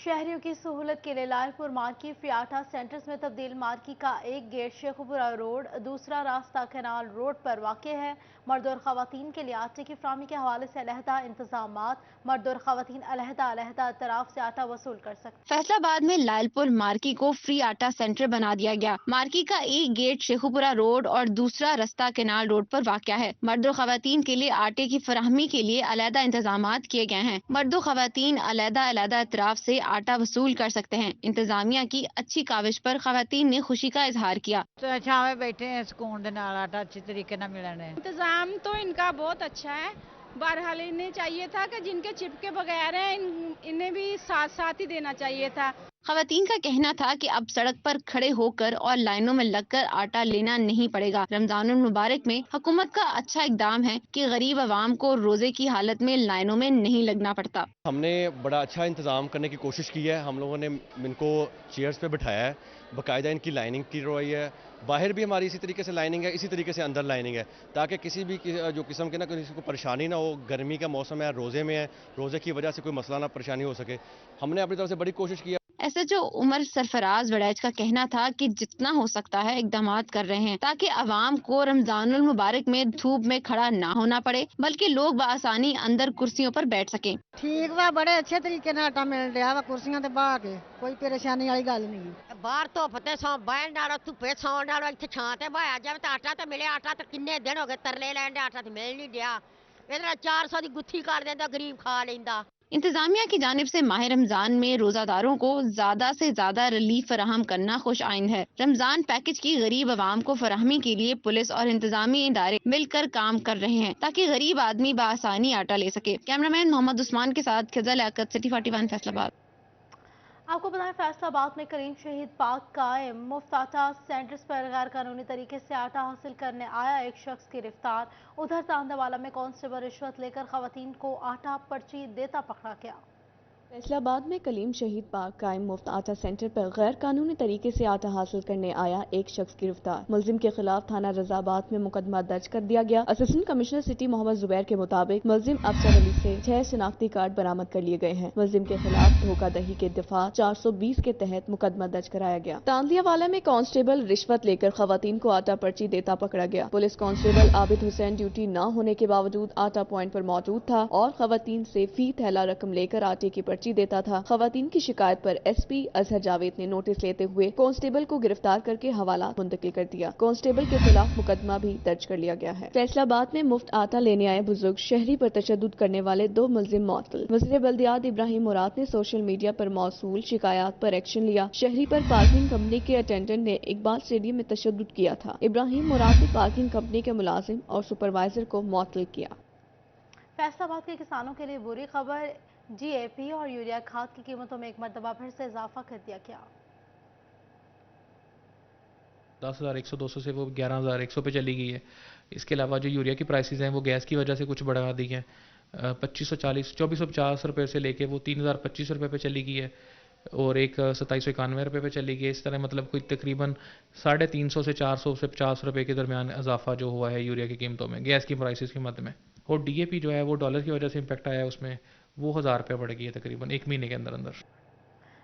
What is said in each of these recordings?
शहरियों की सहूलत के लिए लालपुर मार्की फ्री आटा सेंटर्स में तब्दील। मार्की का एक गेट शेखुपुरा रोड, दूसरा रास्ता कैनाल रोड पर वाक़ है। मर्द और ख़वातीन के लिए आटे की फराहमी के हवाले से अलहदा इंतजामात। मर्द और ख़वातीन अलहदा अलहदा अतराफ से आटा वसूल कर सकते। फैसलाबाद में लालपुर मार्की को फ्री आटा सेंटर बना दिया गया। मार्की का एक गेट शेखुपुरा रोड और दूसरा रास्ता कैनाल रोड पर वाक़ है। मर्द और ख़वातीन के लिए आटे की फराहमी के लिए अलहदा इंतजामात किए गए हैं। मर्द और ख़वातीन अलहदा अलहदा अतराफ से आटा वसूल कर सकते हैं। इंतजामिया की अच्छी काविश पर ख़वातीन ने खुशी का इजहार किया। छावे बैठे हैं, सुकून दे नाल आटा अच्छी तरीके ना मिलने। इंतजाम तो इनका बहुत अच्छा है। बहरहाल इन्हें चाहिए था कि जिनके चिपके बगैर हैं इन्हें भी साथ साथ ही देना चाहिए था। ख़वातीन का कहना था कि अब सड़क पर खड़े होकर और लाइनों में लगकर आटा लेना नहीं पड़ेगा। रमजानुल मुबारक में हुकूमत का अच्छा इक़दाम है कि गरीब आवाम को रोजे की हालत में लाइनों में नहीं लगना पड़ता। हमने बड़ा अच्छा इंतज़ाम करने की कोशिश की है। हम लोगों ने इनको चेयर्स पे बिठाया है, बाकायदा इनकी लाइनिंग की रही है। बाहर भी हमारी इसी तरीके से लाइनिंग है, इसी तरीके से अंदर लाइनिंग है, ताकि किसी भी जो किस्म के ना किसी को परेशानी ना हो। गर्मी का मौसम है, रोज़े में है, रोज़े की वजह से कोई मसला ना परेशानी हो सके। हमने अपनी तरफ से बड़ी कोशिश की है। SHO उमर सरफराज वड़ैच का कहना था कि जितना हो सकता है इकदामात कर रहे हैं ताकि अवाम को रमजानुल मुबारक में धूप में खड़ा ना होना पड़े, बल्कि लोग बआसानी अंदर कुर्सियों पर बैठ सकें। ठीक वा, बड़े अच्छे तरीके नाल आटा मिल रहा वा, कुर्सियां ते बाह के कोई परेशानी वाली गल नहीं। बाहर धुप ते सौ बहन नालों धुप्पे सौन नालों इत्थे छां ते बहाया जावे ते आटा ते मिले। आटा ते किन्ने दिन हो गए तरले लैन दे, आटा ते मिल नहीं दिया। इहदे नाल 400 दी गुत्थी कर देंदा, गरीब खा लेंदा। इंतजामिया की जानिब से माह रमजान में रोजादारों को ज्यादा से ज्यादा रिलीफ फराहम करना खुश आइंद है। रमजान पैकेज की गरीब आवाम को फराहमी के लिए पुलिस और इंतजामी इदारे मिलकर काम कर रहे हैं ताकि गरीब आदमी बआसानी आटा ले सके। कैमरामैन मोहम्मद उस्मान के साथ खिज़ा लियाकत, सिटी 41 फैसलाबाद। आपको बताएं, फैसलाबाद में करीम शहीद पाक कायम मुफ्त आटा सेंटर्स पर गैर कानूनी तरीके से आटा हासिल करने आया एक शख्स गिरफ्तार। उधर तांदावाला में कांस्टेबल रिश्वत लेकर खवातीन को आटा पर्ची देता पकड़ा गया। फैसलाबाद में कलीम शहीद पाक कायम मुफ्त आटा सेंटर पर गैर कानूनी तरीके से आटा हासिल करने आया एक शख्स गिरफ्तार। मुलजिम के खिलाफ थाना रजाबाद में मुकदमा दर्ज कर दिया गया। Assistant commissioner city Mohammad Zubair के मुताबिक मुलजिम अफसर अली से 6 शिनाख्ती कार्ड बरामद कर लिए गए हैं। मुलजिम के खिलाफ धोखाधड़ी के दफा 420 के तहत मुकदमा दर्ज कराया गया। तांदियावाला में कांस्टेबल रिश्वत लेकर खवातीन को आटा पर्ची देता पकड़ा गया। Police constable Abid Hussain duty न होने के बावजूद आटा पॉइंट पर मौजूद था और खवातीन से फी थैला रकम लेकर आटे की पर्ची देता था। खवातीन की शिकायत पर SP अजहर जावेद ने नोटिस लेते हुए कांस्टेबल को गिरफ्तार करके हवाला मुंतकिल कर दिया। कांस्टेबल के खिलाफ मुकदमा भी दर्ज कर लिया गया है। फैसलाबाद में मुफ्त आटा लेने आए बुजुर्ग शहरी पर तशद्दुद करने वाले 2 मुलजिम मुअत्तल। वज़ीर बल्दियात इब्राहिम मुराद ने सोशल मीडिया पर मौसूल शिकायत पर एक्शन लिया। शहरी पर पार्किंग कंपनी के अटेंडेंट ने इकबाल स्टेडियम में तशद्दुद किया था। इब्राहिम मुराद ने पार्किंग कंपनी के मुलाजिम और सुपरवाइजर को मुअत्तल किया। फैसलाबाद के किसानों के लिए बुरी खबर, GAP और यूरिया खाद की कीमतों में एक मरतबा फिर से इजाफा कर दिया गया। 10,100 200 से वो 11,100 पे चली गई है। इसके अलावा जो यूरिया की प्राइसेस हैं वो गैस की वजह से कुछ बढ़ा दी हैं। 2540 2450 रुपये से लेके वो 3025 रुपये पे चली गई है और एक 2791 रुपये पे चली गई है। इस तरह मतलब कोई तकरीबन 350 से 400 से 50 रुपये के दरमियान इजाफा जो हुआ है यूरिया की कीमतों में, गैस की प्राइसेस की मद में। और DAP जो है वो डॉलर की वजह से इम्पैक्ट आया है, उसमें वो 1000 रुपये बढ़ गई है तकरीबन 1 महीने के अंदर अंदर।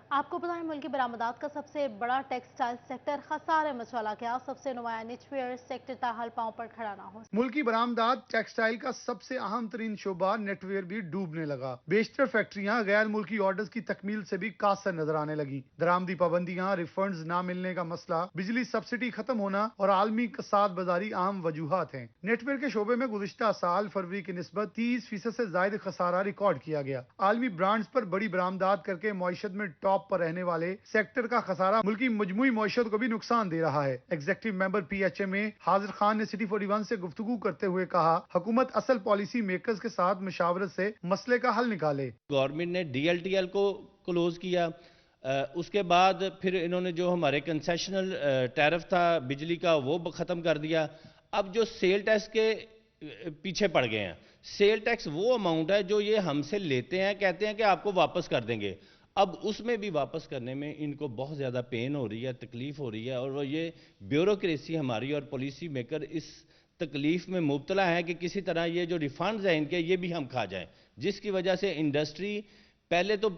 आपको बताएं, मुल्की बरामदात का सबसे बड़ा टेक्सटाइल सेक्टर खसारे में चला गया। सबसे नुमाया निचवेयर सेक्टर ताहाल पांव पर खड़ा ना हो। मुल्की बरामदात टेक्सटाइल का सबसे अहम तरीन शोबा नेटवेयर भी डूबने लगा। बेशतर फैक्ट्रियां गैर मुल्की ऑर्डर्स की तकमील से भी कासर नजर आने लगी। दरामदी पाबंदियां, रिफंड्स ना मिलने का मसला, बिजली सब्सिडी खत्म होना और आलमी कसाद बाजारी अहम वजूहात हैं। नेटवेयर के शोबे में गुज़िश्ता साल फरवरी की निस्बत 30% से ज्यादा खसारा रिकॉर्ड किया गया। आलमी ब्रांड्स पर बड़ी बरामदात करके मईशत में टॉप पर रहने वाले सेक्टर का खसारा मुल्की मजमूई मईशत को भी नुकसान दे रहा है। एग्जीक्यूटिव मेंबर PHA हाजिर खान ने सिटी 41 से गुफ्तगू करते हुए कहा, हुकूमत असल पॉलिसी मेकर्स के साथ मशावरत से मसले का हल निकाले। गवर्नमेंट ने DLTL को क्लोज किया, उसके बाद फिर इन्होंने जो हमारे कंसेशनल टैरिफ था बिजली का वो खत्म कर दिया। अब जो सेल टैक्स के पीछे पड़ गए हैं। सेल टैक्स वो अमाउंट है जो ये हमसे लेते हैं, कहते हैं कि आपको वापस कर देंगे। अब उसमें भी वापस करने में इनको बहुत ज़्यादा पेन हो रही है, तकलीफ हो रही है और ये ब्यूरोक्रेसी हमारी और पॉलिसी मेकर इस तकलीफ में मुब्तला है कि किसी तरह ये जो रिफंड्स हैं इनके ये भी हम खा जाएं, जिसकी वजह से इंडस्ट्री پہلے تو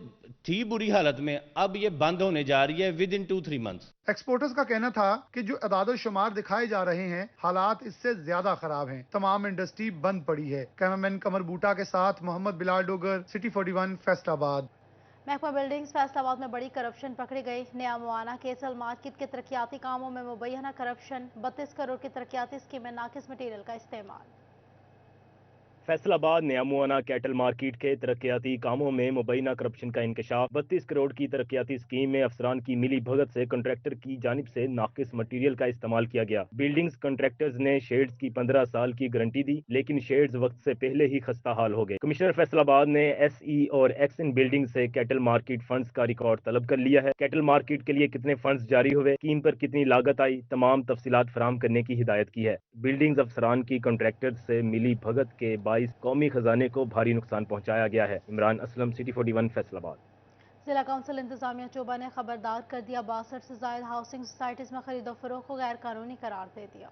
تھی بری حالت میں، اب یہ بند ہونے جا رہی ہے ود ان 2-3 months۔ ایکسپورٹرز کا کہنا تھا کہ جو اعداد و شمار دکھائے جا رہے ہیں حالات اس سے زیادہ خراب ہیں، تمام انڈسٹری بند پڑی ہے۔ کیمرمین قمر بوٹا کے ساتھ محمد بلال ڈوگر، سٹی 41 فیصل آباد۔ محکمہ بلڈنگز فیصل آباد میں بڑی کرپشن پکڑی گئی۔ نیا موانہ کیسل مارکیٹ کے ترقیاتی کاموں میں مبینہ کرپشن، 32 کروڑ کی ترقیاتی اسکیم میں ناقص مٹیریل کا استعمال۔ فیصل آباد نیا موانہ کیٹل مارکیٹ کے ترقیاتی کاموں میں مبینہ کرپشن کا انکشاف۔ 32 کروڑ کی ترقیاتی اسکیم میں افسران کی ملی بھگت سے کنٹریکٹر کی جانب سے ناقص مٹیریل کا استعمال کیا گیا۔ بلڈنگز کنٹریکٹرز نے شیڈز کی 15 سال کی گارنٹی دی، لیکن شیڈز وقت سے پہلے ہی خستہ حال ہو گئے۔ کمشنر فیصل آباد نے ایس ای اور ایکس ان بلڈنگ سے کیٹل مارکیٹ فنڈز کا ریکارڈ طلب کر لیا ہے۔ کیٹل مارکیٹ کے لیے کتنے فنڈز جاری ہوئے، اسکیم پر کتنی لاگت آئی، تمام تفصیلات فراہم کرنے کی ہدایت کی ہے۔ بلڈنگز افسران کی کنٹریکٹرز سے ملی بھگت کے باعث قومی خزانے کو بھاری نقصان پہنچایا گیا ہے۔ عمران اسلم، سٹی 41 فیصل آباد۔ ضلع کونسل انتظامیہ چوبہ نے خبردار کر دیا، 62 سے زائد ہاؤسنگ سوسائٹیز میں خرید و فروخت کو غیر قانونی قرار دے دیا۔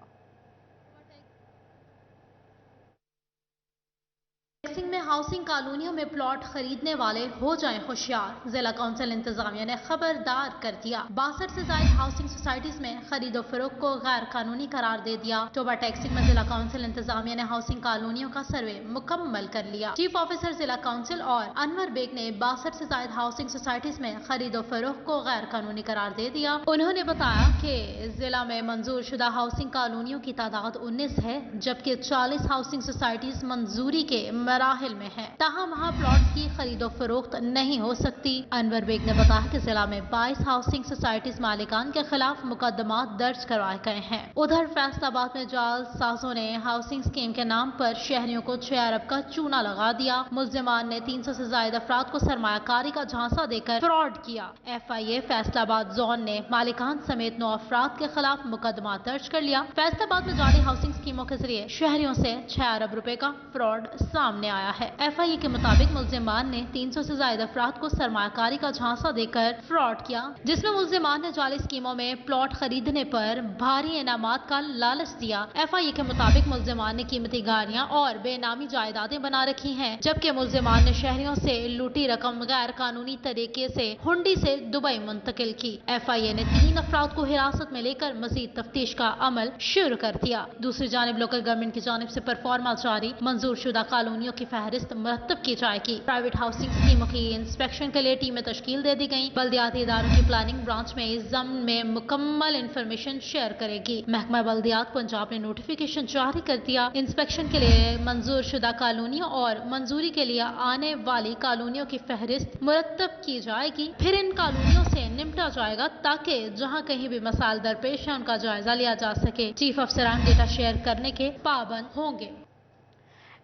ٹیکسنگ میں ہاؤسنگ کالونیوں میں پلاٹ خریدنے والے ہو جائیں ہوشیار، ضلع کونسل انتظامیہ نے خبردار کر دیا، 62 سے زائد ہاؤسنگ سوسائٹیز میں خرید و فروخت کو غیر قانونی قرار دے دیا۔ ٹوبہ ٹیکسنگ میں ضلع کونسل انتظامیہ نے ہاؤسنگ کالونیوں کا سروے مکمل کر لیا۔ چیف آفیسر ضلع کونسل اور انور بیگ نے 62 سے زائد ہاؤسنگ سوسائٹیز میں خرید و فروخت کو غیر قانونی قرار دے دیا۔ انہوں نے بتایا کہ ضلع میں منظور شدہ ہاؤسنگ کالونیوں کی تعداد 19 ہے، جبکہ 40 ہاؤسنگ سوسائٹیز منظوری کے مراحل میں ہے، تاہم وہاں پلاٹ کی خرید و فروخت نہیں ہو سکتی۔ انور بیگ نے بتایا کہ ضلع میں 22 ہاؤسنگ سوسائٹیز مالکان کے خلاف مقدمات درج کروائے گئے ہیں۔ ادھر فیصل آباد میں جعل سازوں نے ہاؤسنگ اسکیم کے نام پر شہریوں کو 6 ارب کا چونا لگا دیا۔ ملزمان نے 300 سے زائد افراد کو سرمایہ کاری کا جھانسا دے کر فراڈ کیا۔ ایف آئی اے فیصل آباد زون نے مالکان سمیت 9 افراد کے خلاف مقدمات درج کر لیا۔ فیصل آباد میں جعلی ہاؤسنگ اسکیموں کے ذریعے شہریوں سے 6 ارب روپے کا فراڈ سامنے آیا ہے۔ ایف آئی اے کے مطابق ملزمان نے 300 سے زائد افراد کو سرمایہ کاری کا جھانسا دے کر فراڈ کیا، جس میں ملزمان نے جعلی اسکیموں میں پلاٹ خریدنے پر بھاری انعامات کا لالچ دیا۔ ایف آئی اے کے مطابق ملزمان نے قیمتی گاڑیاں اور بے نامی جائیدادیں بنا رکھی ہیں، جبکہ ملزمان نے شہریوں سے لوٹی رقم غیر قانونی طریقے سے ہنڈی سے دبئی منتقل کی۔ ایف آئی اے نے 3 افراد کو حراست میں لے کر مزید تفتیش کا عمل شروع کر دیا۔ دوسری جانب لوکل گورنمنٹ کی جانب سے پرفارما جاری منظور شدہ کالونیوں کی فہرست مرتب کی جائے گی۔ پرائیویٹ ہاؤسنگ اسکیموں کی انسپیکشن کے لیے ٹیمیں تشکیل دے دی گئیں۔ بلدیاتی اداروں کی پلاننگ برانچ میں اس ضمن میں مکمل انفارمیشن شیئر کرے گی۔ محکمہ بلدیات پنجاب نے نوٹیفیکیشن جاری کر دیا، انسپیکشن کے لیے منظور شدہ کالونیوں اور منظوری کے لیے آنے والی کالونیوں کی فہرست مرتب کی جائے گی، پھر ان کالونیوں سے نمٹا جائے گا تاکہ جہاں کہیں بھی مسائل درپیش ہیں ان کا جائزہ لیا جا سکے۔ چیف افسران ڈیٹا شیئر کرنے کے پابند ہوں گے۔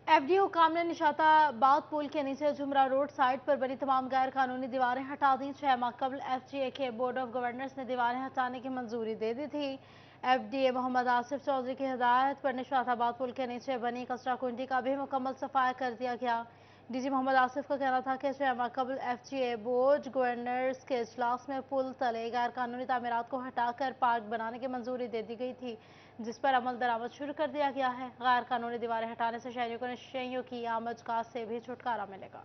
ایف ڈی او کام نے نشاط آباد پل کے نیچے جمرہ روڈ سائٹ پر بنی تمام غیر قانونی دیواریں ہٹا دیں۔ 6 ماہ قبل ایف جی اے کے بورڈ آف گورنرز نے دیواریں ہٹانے کی منظوری دے دی تھی۔ ایف ڈی اے محمد آصف چودھری کی ہدایت پر نشاط آباد پل کے نیچے بنی کچرا کنڈی کا بھی مکمل صفایا کر دیا گیا۔ ڈی جی محمد آصف کا کہنا تھا کہ 6 ماہ قبل ایف جی اے بورڈ گورنرز کے اجلاس میں پل تلے غیر قانونی تعمیرات کو ہٹا کر پارک بنانے کی منظوری دے دی گئی تھی، جس پر عمل درآمد شروع کر دیا گیا ہے۔ غیر قانونی دیواریں ہٹانے سے شہریوں کو نشیوں کی آمد کا سے بھی چھٹکارا ملے گا۔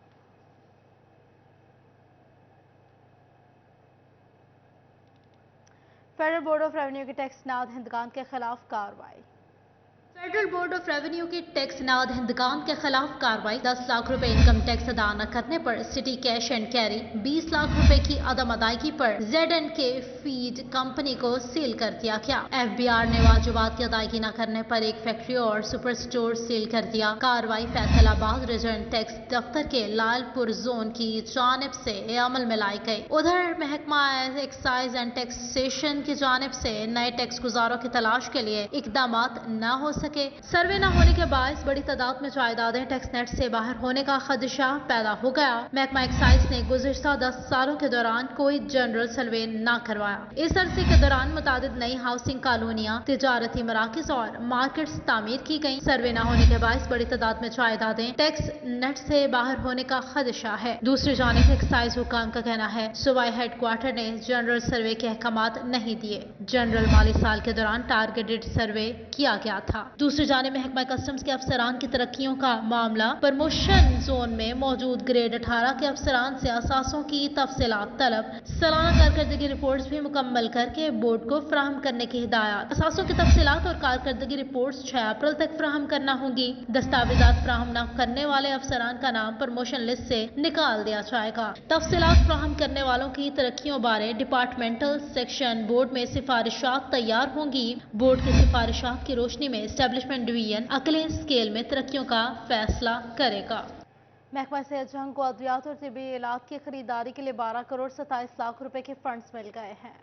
فیڈرل بورڈ آف ریونیو کی ٹیکس ناد ہندگان کے خلاف کارروائی۔ فیڈرل بورڈ آف ریونیو کی ٹیکس ناد ہندگان کے خلاف کارروائی۔ 10 لاکھ روپے انکم ٹیکس ادا نہ کرنے پر city cash and carry, 20 lakh روپے کی عدم ادائیگی پر Z and K feed company کو سیل کر دیا گیا۔ ایف بی آر نے واجبات کی ادائیگی نہ کرنے پر ایک فیکٹری اور سپر سٹور سیل کر دیا۔ کارروائی فیصل آباد ریزیڈنٹ ٹیکس دفتر کے لال پور زون کی جانب سے عمل میں لائی گئی۔ ادھر محکمہ ایکسائز اینڈ ٹیکسیشن کی جانب سے نئے ٹیکس گزاروں کی تلاش کے لیے اقدامات نہ ہو سکے۔ سروے نہ ہونے کے باعث بڑی تعداد میں جائیدادیں ٹیکس نیٹ سے باہر ہونے کا خدشہ پیدا ہو گیا۔ محکمہ ایکسائز نے گزشتہ 10 سالوں کے دوران کوئی جنرل سروے نہ کروایا۔ اس عرصے کے دوران متعدد نئی ہاؤسنگ کالونیاں، تجارتی مراکز اور مارکیٹس تعمیر کی گئیں۔ سروے نہ ہونے کے باعث بڑی تعداد میں جائیدادیں ٹیکس نیٹ سے باہر ہونے کا خدشہ ہے۔ دوسری جانب ایکسائز حکام کا کہنا ہے صوبائی ہیڈ کوارٹر نے جنرل سروے کے احکامات نہیں دیے۔ جنرل مالی سال کے دوران ٹارگیٹڈ سروے کیا گیا تھا۔ दूसरी जानिब महकमा कस्टम्स के अफसरान की तरक्कियों का मामला, प्रमोशन जोन में मौजूद ग्रेड 18 के अफसरान से असासों की तफसीलात तलब, सालाना कारकर्दगी रिपोर्ट्स भी मुकम्मल करके बोर्ड को फराहम करने की हिदायत। असासों की तफसीलात और कारकर्दगी रिपोर्ट्स 6 अप्रैल तक फराहम करना होंगी। दस्तावेजात फराहम न करने वाले अफसरान का नाम प्रमोशन लिस्ट से निकाल दिया जाएगा। तफसीलात फराहम करने वालों की तरक्कियों बारे डिपार्टमेंटल सेक्शन बोर्ड में सिफारिशात तैयार होंगी। बोर्ड की सिफारिशात की रोशनी में एस्टेब्लिशमेंट डिवीजन अगले स्केल में तरक्कियों का फैसला करेगा। महकमा सेहत जंग को अद्वियात और तिब्बी इलाज की खरीदारी के लिए 12 करोड़ 27 लाख रुपए के फंड्स मिल गए हैं।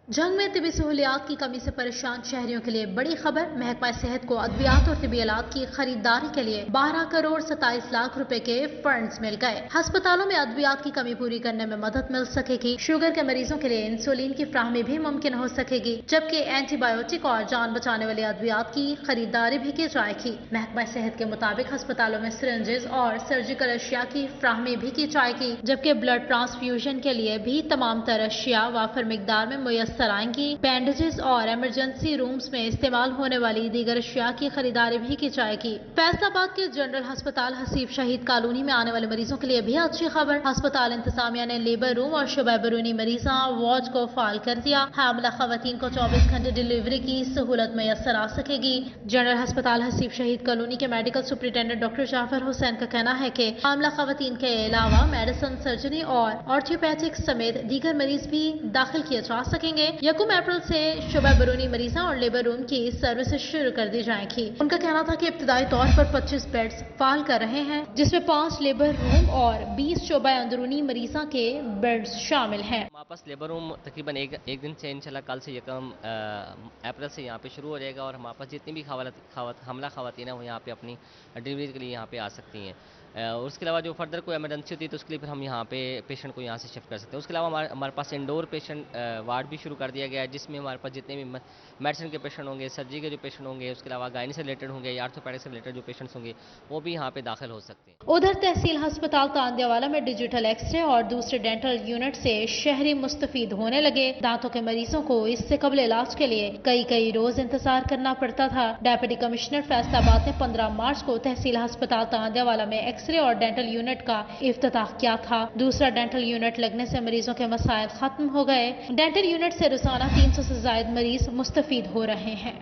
जंग में तिब्बी सहूलियात की कमी से परेशान शहरियों के लिए बड़ी खबर। महकमा सेहत को अद्वियात और तिब्बी इलाज की खरीदारी के लिए 12 करोड़ 27 लाख रुपए के फंड्स मिल गए। अस्पतालों में अद्वियात की कमी पूरी करने में मदद मिल सकेगी। शुगर के मरीजों के लिए इंसुलिन की फ्राहमी भी मुमकिन हो सकेगी, जबकि एंटीबायोटिक और जान बचाने वाले अद्वियात की खरीदारी भी की जाएगी। महकमा सेहत के मुताबिक अस्पतालों में सिरिंजेस और सर्जिकल अशिया की फ्राहमी भी की जाएगी, जबकि ब्लड ट्रांसफ्यूजन के लिए भी तमाम तरह अशिया वाफर मिकदार में मुयस्सर आएंगी। बैंडेजेस और इमरजेंसी रूम्स में इस्तेमाल होने वाली दीगर अशिया की खरीदारी भी की जाएगी। फैसलाबाद के जनरल अस्पताल हसीब शहीद कॉलोनी में आने वाले मरीजों के लिए भी अच्छी खबर। अस्पताल इंतजामिया ने लेबर रूम और शुबह बरूनी मरीजा वार्ड को फाल कर दिया। हामिला खवातीन को 24 घंटे डिलीवरी की सहूलत मैसर आ सकेगी। जनरल अस्पताल हसीब शहीद कॉलोनी के medical superintendent doctor Jafar Hussain का कहना है कि हामिला खवातीन के अलावा मेडिसिन, सर्जरी और ऑर्थोपैथिक समेत दीगर मरीज भी दाखिल किए जा सकेंगे। 1 अप्रैल से शुबह बरूनी मरीजा और लेबर रूम की सर्विसेज शुरू कर दी जाएंगी। उनका कहना था कि इब्तदाई तौर पर 25 बेड्स फाल कर रहे हैं, जिसमें 5 लेबर रूम और 20 शुबह अंदरूनी मरीजा के बेड्स शामिल हैं। हमारे पास लेबर रूम तकरीबन एक दिन से इंशाल्लाह कल से 1 अप्रैल से यहाँ पे शुरू हो जाएगा और हमारे पास जितनी भी हमला खवातीन है वो यहाँ पे अपनी डिलीवरी के लिए यहाँ पे आ सकती हैं। उसके अलावा जो फर्दर कोई इमरजेंसी होती है तो उसके लिए फिर हम यहाँ पे पेशेंट को यहाँ से शिफ्ट कर सकते हैं। उसके अलावा हमारे पास इंडोर पेशेंट वार्ड भी शुरू कर दिया गया है, जिसमें हमारे पास जितने भी मेडिसिन के पेशेंट होंगे, सर्जरी के जो पेशेंट होंगे, उसके अलावा गायनी से रिलेटेड होंगे या आर्थोपैडिक से रिलेटेड जो पेशेंट्स होंगे वो भी यहाँ पे दाखिल हो सकते हैं। उधर तहसील अस्पताल तांदियावाला में डिजिटल एक्सरे और दूसरे डेंटल यूनिट से शहरी मुस्तफीद होने लगे। दांतों के मरीजों को इससे कबल इलाज के लिए कई रोज इंतजार करना पड़ता था। डेप्यूटी कमिश्नर फैसलाबाद ने 15 मार्च को तहसील अस्पताल तांदियावाला में एक्सरे और डेंटल यूनिट का इफ्तिताह किया था। दूसरा डेंटल यूनिट लगने से मरीजों के मसाइल खत्म हो गए। डेंटल यूनिट से रोजाना 300 से ज्यादा मरीज मुस्तफीद हो रहे हैं।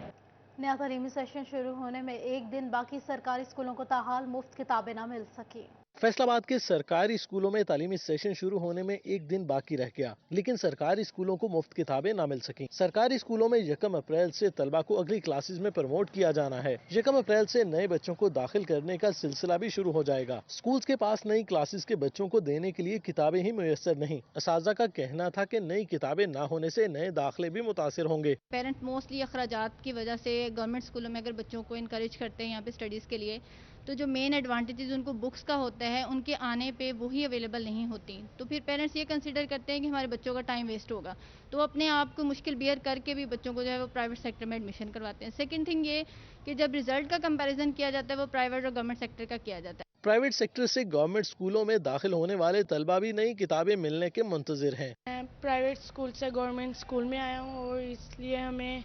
नया तालीमी सेशन शुरू होने में एक दिन बाकी सरकारी स्कूलों को ताहाल मुफ्त किताबें न मिल सकी। फैसलाबाद के सरकारी स्कूलों में तालीमी सेशन शुरू होने में एक दिन बाकी रह गया, लेकिन सरकारी स्कूलों को मुफ्त किताबें ना मिल सकी। सरकारी स्कूलों में 1 अप्रैल से तलबा को अगली क्लासेस में प्रमोट किया जाना है। 1 अप्रैल से नए बच्चों को दाखिल करने का सिलसिला भी शुरू हो जाएगा। स्कूल्स के पास नई क्लासेस के बच्चों को देने के लिए किताबें ही मुयस्सर नहीं। असातिज़ा का कहना था कि नई किताबें ना होने से नए दाखिले भी मुतासिर होंगे। पेरेंट मोस्टली अखराजात की वजह से गवर्नमेंट स्कूलों में अगर बच्चों को इनकरेज करते हैं यहाँ पे स्टडीज के लिए, तो जो मेन एडवांटेजेस उनको बुक्स का होता है उनके आने पे वही अवेलेबल नहीं होती। तो फिर पेरेंट्स ये कंसीडर करते हैं कि हमारे बच्चों का टाइम वेस्ट होगा, तो अपने आप को मुश्किल बियर करके भी बच्चों को जो है वो प्राइवेट सेक्टर में एडमिशन करवाते हैं। सेकंड थिंग ये कि जब रिजल्ट का कंपैरिजन किया जाता है वो प्राइवेट और गवर्नमेंट सेक्टर का किया जाता है। प्राइवेट सेक्टर से गवर्नमेंट स्कूलों में दाखिल होने वाले तलबा भी नई किताबें मिलने के मुंतजिर हैं। मैं प्राइवेट स्कूल से गवर्नमेंट स्कूल में आया हूँ और इसलिए हमें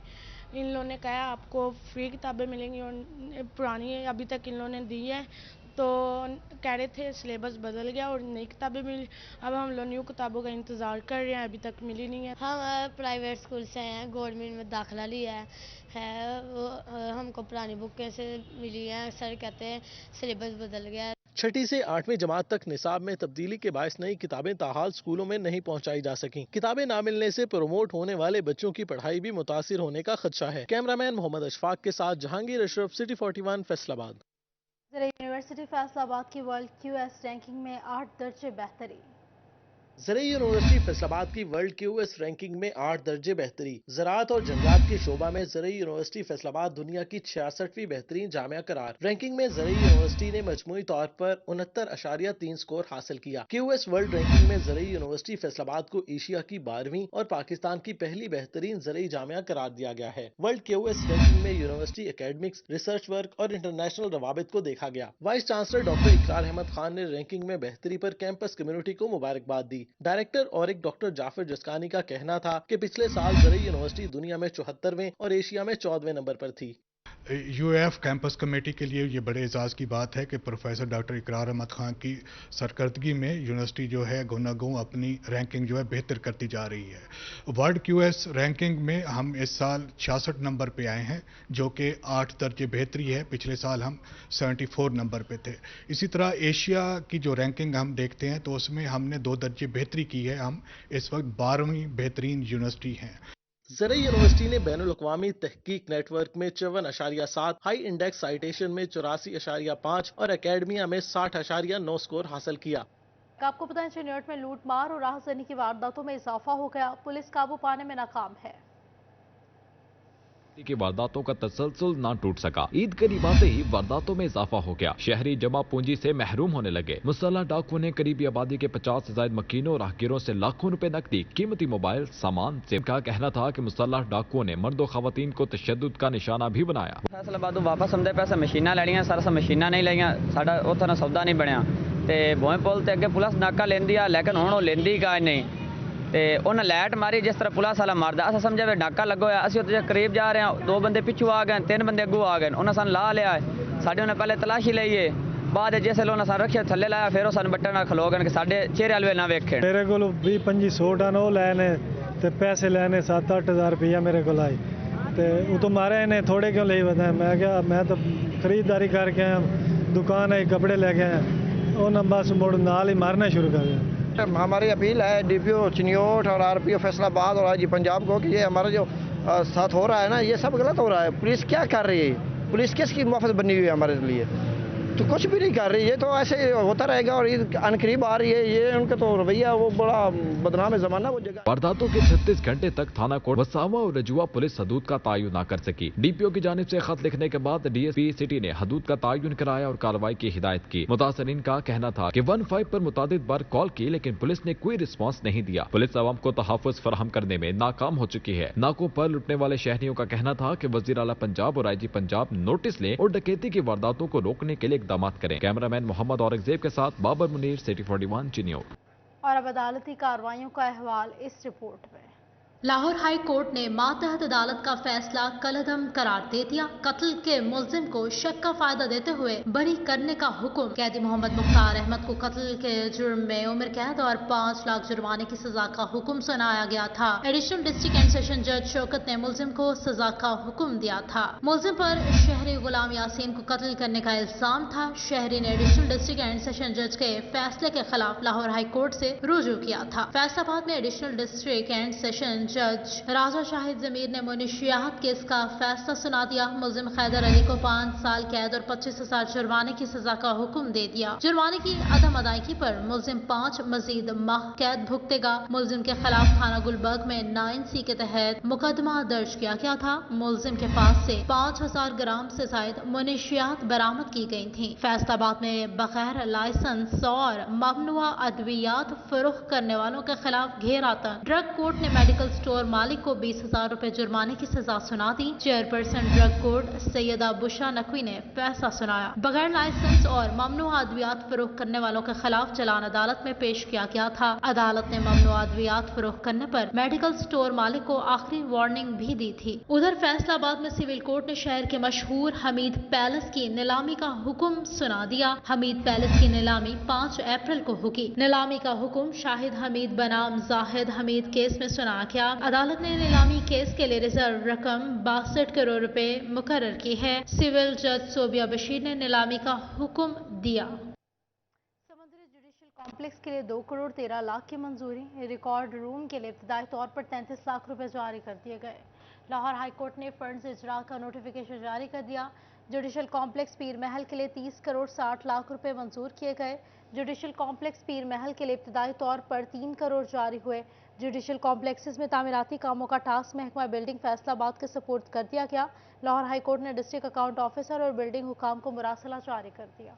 इन लोगों ने कहा आपको फ्री किताबें मिलेंगी और पुरानी अभी तक इन लोगों ने दी है, तो कह रहे थे सिलेबस बदल गया और नई किताबें मिली। अब हम लोग न्यू किताबों का इंतज़ार कर रहे हैं, अभी तक मिली नहीं है। हम प्राइवेट स्कूल से हैं, गवर्नमेंट में दाखिला लिया है वो हमको पुरानी बुकें से मिली हैं। सर कहते हैं सिलेबस बदल गया है। 6ठी से 8वीं जमात तक निसाब में तब्दीली के बायस नई किताबें ताहाल स्कूलों में नहीं पहुंचाई जा सकी। किताबें ना मिलने से प्रमोट होने वाले बच्चों की पढ़ाई भी मुतासिर होने का खदशा है। कैमरामैन मोहम्मद अशफाक के साथ जहांगीर अशरफ, सिटी 41 फैसलाबाद। यूनिवर्सिटी फैसलाबाद की वर्ल्ड QS रैंकिंग में 8 दर्जे बेहतरी। ज़राई यूनिवर्सिटी फैसलाबाद की वर्ल्ड QS रैंकिंग में 8 दर्जे बेहतरी। ज़राअत और जंगलात के शोबा में ज़राई यूनिवर्सिटी फैसलाबाद दुनिया की 66वीं बेहतरीन जामिया करार। रैंकिंग में ज़राई यूनिवर्सिटी ने मजमूई तौर पर 69.3 स्कोर हासिल किया। QS वर्ल्ड रैंकिंग में ज़राई यूनिवर्सिटी फैसलाबाद को एशिया की 12वीं और पाकिस्तान की पहली बेहतरीन ज़राई जामिया करार दिया गया है। वर्ल्ड QS रैंकिंग में यूनिवर्सिटी एकेडमिक्स, रिसर्च वर्क और इंटरनेशनल रवाबित को देखा गया। वाइस चांसलर डॉक्टर इकरार अहमद खान ने रैंकिंग में बेहतरी पर कैंपस कम्युनिटी को मुबारकबाद दी। डायरेक्टर और एक डॉक्टर जाफर जसकानी का कहना था कि पिछले साल ज़राई यूनिवर्सिटी दुनिया में 74वें और एशिया में 14वें नंबर पर थी। यूएफ कैंपस कमेटी के लिए ये बड़े एजाज़ की बात है कि प्रोफेसर डॉक्टर इकरार अहमद खान की सरकर्दगी में यूनिवर्सिटी जो है गुनागों अपनी रैंकिंग जो है बेहतर करती जा रही है। वर्ल्ड क्यूएस रैंकिंग में हम इस साल 66 नंबर पे आए हैं, जो कि 8 दर्जे बेहतरी है। पिछले साल हम 74 नंबर पे थे। इसी तरह एशिया की जो रैंकिंग हम देखते हैं तो उसमें हमने 2 दर्जे बेहतरी की है। हम इस वक्त 12वीं बेहतरीन यूनिवर्सिटी हैं। ज़रई यूनिवर्सिटी ने बैनुल-अक़वामी तहकीक नेटवर्क में 54.7, हाई इंडेक्स साइटेशन में 84.5 और एकेडमिया में 60.9 स्कोर हासिल किया। आपको पता है चेन्नई में लूट मार और राहज़नी की वारदातों में इजाफा हो गया। पुलिस काबू पाने में नाकाम है। की वारदातों का तसलसल ना टूट सका। ईद करीब आते ही वारदातों में इजाफा हो गया। शहरी जमा पूंजी से महरूम होने लगे। मुसल्लह डाकुओं ने करीबी आबादी के 50 से ज्यादा मकीनों और राहगीरों से लाखों रुपए नकदी, कीमती मोबाइल सामान से। का कहना था कि मुसल्लह डाकुओं ने मर्दों खवातीन को तशद्दुद का निशाना भी बनाया। फैसलाबाद वापस आंदे पैसे मशीना लैनियां, सारा मशीना नहीं लिया, साडा उत्थे ना सौदा नहीं बनया ते भोए पुल ते अगे पुलिस नाका लेंदी आ, लेकिन हुण ओह लेंदी का नहीं ते उन्हें लाइट मारी जिस तरह पुलिस वाला मारदा। अस समझा वे नाका लग्गो होया, असीं उत्थे करीब जा रहे हैं, 2 बंदे पिछू आ गए, 3 बंदे अगू आ गए, उन्हें सन ला लिया। साडे उन्हें पहले तलाशी ली है, बाद जिस उन्हें सन रखे थले लाया, फिर सन बट्टन नाल खलो गए कि साडे चेहरे वाले ना वेखे। मेरे को 20-25 टन वो लैने ते पैसे लैने 7-8 हज़ार रुपया मेरे को आई ते वो तो मारे इन्हें थोड़े क्यों ले बताए। मैं क्या, मैं तो खरीदारी करके आया, दुकान है कपड़े लेके आए, उन्हें बस मुड़ नाल ही मारना शुरू कर दिया। हमारी अपील है डीपीओ चिन्योट और आरपीओ फैसलाबाद और आईजी पंजाब को कि ये हमारा जो साथ हो रहा है ना, ये सब गलत हो रहा है। पुलिस क्या कर रही है? पुलिस किसकी मुआफ़त बनी हुई है हमारे लिए? तो कुछ भी नहीं कर रही। ये तो ऐसे होता रहेगा और ईद अनकरीब आ रही है, ये उनका तो रवैया वो बड़ा बदनाम है ज़माना वो जगह। वारदातों के 36 घंटे तक थाना कोट वसावा और रजुआ पुलिस हदूद का तयन न कर सकी। डीपीओ की जानिब से खत लिखने के बाद डीएसपी सिटी ने हदूद का तयन कराया और कार्रवाई की हिदायत की। मुतासरीन का कहना था कि 15 पर मुतादिद बार कॉल की, लेकिन पुलिस ने कोई रिस्पॉन्स नहीं दिया। पुलिस अवाम को तहफ़्फ़ुज़ फराहम करने में नाकाम हो चुकी है। नाकों पर लुटने वाले शहरियों का कहना था कि वज़ीर आला पंजाब और आईजी पंजाब नोटिस लें और डकैती की वारदातों को रोकने के लिए इक़दाम करें। कैमरामैन मोहम्मद औरंगजेब के साथ बाबर मुनीर, सिटी 41 चिन्योट। और अब अदालती कार्रवाइयों का अहवाल इस रिपोर्ट में। लाहौर हाई कोर्ट ने मातहत अदालत का फैसला कलअदम करार दे दिया। कत्ल के मुल्जिम को शक का फायदा देते हुए बरी करने का हुक्म। कैदी मोहम्मद मुख्तार अहमद को कत्ल के जुर्म में उम्र कैद और 5 लाख जुर्माने की सजा का हुक्म सुनाया गया था। एडिशनल डिस्ट्रिक्ट एंड सेशन जज शौकत ने मुल्जिम को सजा का हुक्म दिया था। मुल्जिम पर शहरी गुलाम यासीन को कत्ल करने का इल्जाम था। शहरी ने एडिशनल डिस्ट्रिक्ट एंड सेशन जज के फैसले के खिलाफ लाहौर हाई कोर्ट से रुजू किया था। फैसलाबाद में एडिशनल डिस्ट्रिक्ट एंड सेशन जज राजा शाहिद जमीर ने मुनशियात केस का फैसला सुना दिया। मुल्जिम खैदर अली को 5 साल कैद और 25,000 जुर्माने की सजा का हुक्म दे दिया। जुर्माने की अदम अदायगी पर मुल्जिम 5 मजीद माह कैद भुगतेगा। मुल्जिम के खिलाफ थाना गुलबर्ग में 9C के तहत मुकदमा दर्ज किया गया था। मुल्जिम के पास से 5,000 ग्राम से ज्यादा मुनशियात बरामद की गई थी। फैसलाबाद में बगैर लाइसेंस और ममनुआ अद्वियात फरोख्त करने वालों के खिलाफ घेरातन। ड्रग कोर्ट ने मेडिकल स्टोर मालिक को 20,000 रुपए जुर्माने की सजा सुना दी। चेयरपर्सन ड्रग कोर्ट सैयदा बुशा नकवी ने फैसला सुनाया। बगैर लाइसेंस और ममनुआ अद्वियात फरोख्त करने वालों के खिलाफ चलान अदालत में पेश किया गया था। अदालत ने ममनुआ अद्वियात फरोख्त करने पर मेडिकल स्टोर मालिक को आखिरी वार्निंग भी दी थी। उधर फैसलाबाद में सिविल कोर्ट ने शहर के मशहूर हमीद पैलेस की नीलामी का हुक्म सुना दिया। हमीद पैलेस की नीलामी 5 अप्रैल को होगी। नीलामी का हुक्म शाहिद हमीद बनाम जाहिद हमीद केस में सुनाया गया। अदालत ने नीलामी केस के लिए रिजर्व रकम 62 करोड़ रुपए मुकर्रर की है। सिविल जज सोबिया बशीर ने नीलामी का हुक्म दिया। समुद्री जुडिशल कॉम्प्लेक्स के लिए 2 करोड़ 13 लाख की मंजूरी। रिकॉर्ड रूम के लिए इब्तदाई तौर पर 33 लाख रुपए जारी कर दिए गए। लाहौर हाई कोर्ट ने फंड्स इजरा का नोटिफिकेशन जारी कर दिया। जुडिशल कॉम्प्लेक्स पीर महल के लिए 30 करोड़ 60 लाख रुपए मंजूर किए गए। जुडिशल कॉम्प्लेक्स पीर महल के लिए इब्तदाई तौर पर 3 करोड़ जारी हुए। जुडिशल कॉम्प्लेक्सेस में तामीराती कामों का टास्क महकमा बिल्डिंग फैसलाबाद के सपोर्ट कर दिया गया। लाहौर हाई कोर्ट ने डिस्ट्रिक्ट अकाउंट ऑफिसर और बिल्डिंग हुकाम को मुरासला जारी कर दिया।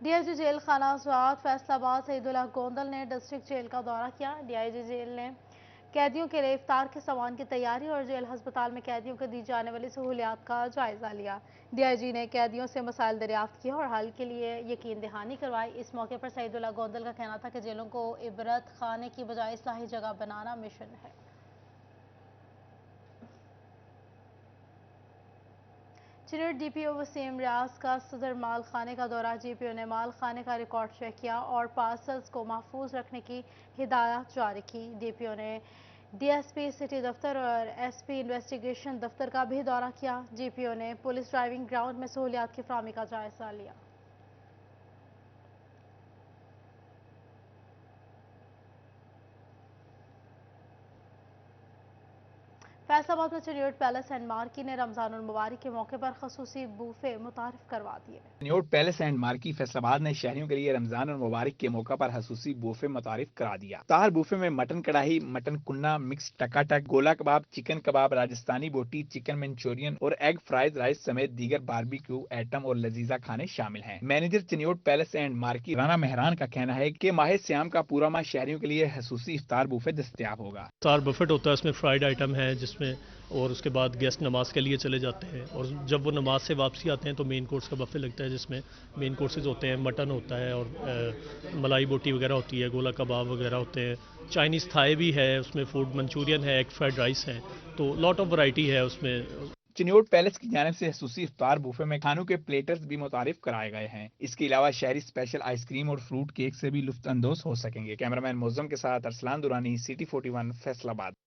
डीआईजी जेल खाना आज़ाद फैसलाबाद सईदुल्लाह गोंदल ने डिस्ट्रिक्ट जेल का दौरा किया। डीआईजी जेल ने قیدیوں کے لیے افطار کے سامان کی تیاری اور جیل ہسپتال میں قیدیوں کو دی جانے والی سہولیات کا جائزہ لیا۔ ڈی آئی جی نے قیدیوں سے مسائل دریافت کیے اور حل کے لیے یقین دہانی کروائی۔ اس موقع پر سعید اللہ گوندل کا کہنا تھا کہ جیلوں کو عبرت خانے کی بجائے اصلاحی جگہ بنانا مشن ہے۔ چنوٹ ڈی پی او وسیم ریاض کا صدر مال خانے کا دورہ۔ جی پی او نے مال خانے کا ریکارڈ چیک کیا اور پارسلز کو محفوظ رکھنے کی ہدایات جاری کی۔ ڈی پی او نے ڈی ایس پی سٹی دفتر اور ایس پی انویسٹیگیشن دفتر کا بھی دورہ کیا۔ جی پی او نے پولیس ڈرائیونگ گراؤنڈ میں سہولیات کی فراہمی کا جائزہ لیا۔ فیصل آباد میں چنیوٹ پیلس اینڈ مارکی نے رمضان المبارک کے موقع پر خصوصی بوفے متعارف کروا دیے۔ چنیوٹ پیلس اینڈ مارکی فیصل آباد نے شہریوں کے لیے رمضان المبارک کے موقع پر خصوصی بوفے متعارف کرا دیا۔ افطار بوفے میں مٹن کڑاہی، مٹن کنہ، مکس ٹکا ٹک، گولا کباب، چکن کباب، راجستھانی بوٹی، چکن منچورین اور ایگ فرائز رائس سمیت دیگر باربیکیو آئٹم اور لذیذہ کھانے شامل ہیں۔ Manager Chiniot palace and marquee Rana Mehran کا کہنا ہے کہ ماہ سیام کا پورا ماہ شہریوں کے لیے خصوصی افطار بوفے دستیاب ہوگا۔ افطار بفٹ ہوتا ہے، اس میں فرائیڈ آئٹم ہے جس میں، اور اس کے بعد گیسٹ نماز کے لیے چلے جاتے ہیں اور جب وہ نماز سے واپسی آتے ہیں تو مین کورس کا بفے لگتا ہے جس میں مین کورسز ہوتے ہیں، مٹن ہوتا ہے اور ملائی بوٹی وغیرہ ہوتی ہے، گولا کباب وغیرہ ہوتے ہیں، چائنیز تھائی بھی ہے، اس میں فوڈ منچورین ہے، ایگ فرائیڈ رائس ہے، تو لاٹ آف ورائٹی ہے اس میں۔ چنیوٹ پیلس کی جانب سے خصوصی افطار بوفے میں کھانوں کے پلیٹرز بھی متعارف کرائے گئے ہیں۔ اس کے علاوہ شہری اسپیشل آئس کریم اور فروٹ کیک سے بھی لطف اندوز ہو سکیں گے۔ کیمرہ مین موزم کے ساتھ ارسلان دورانی، CT41 فیصل آباد۔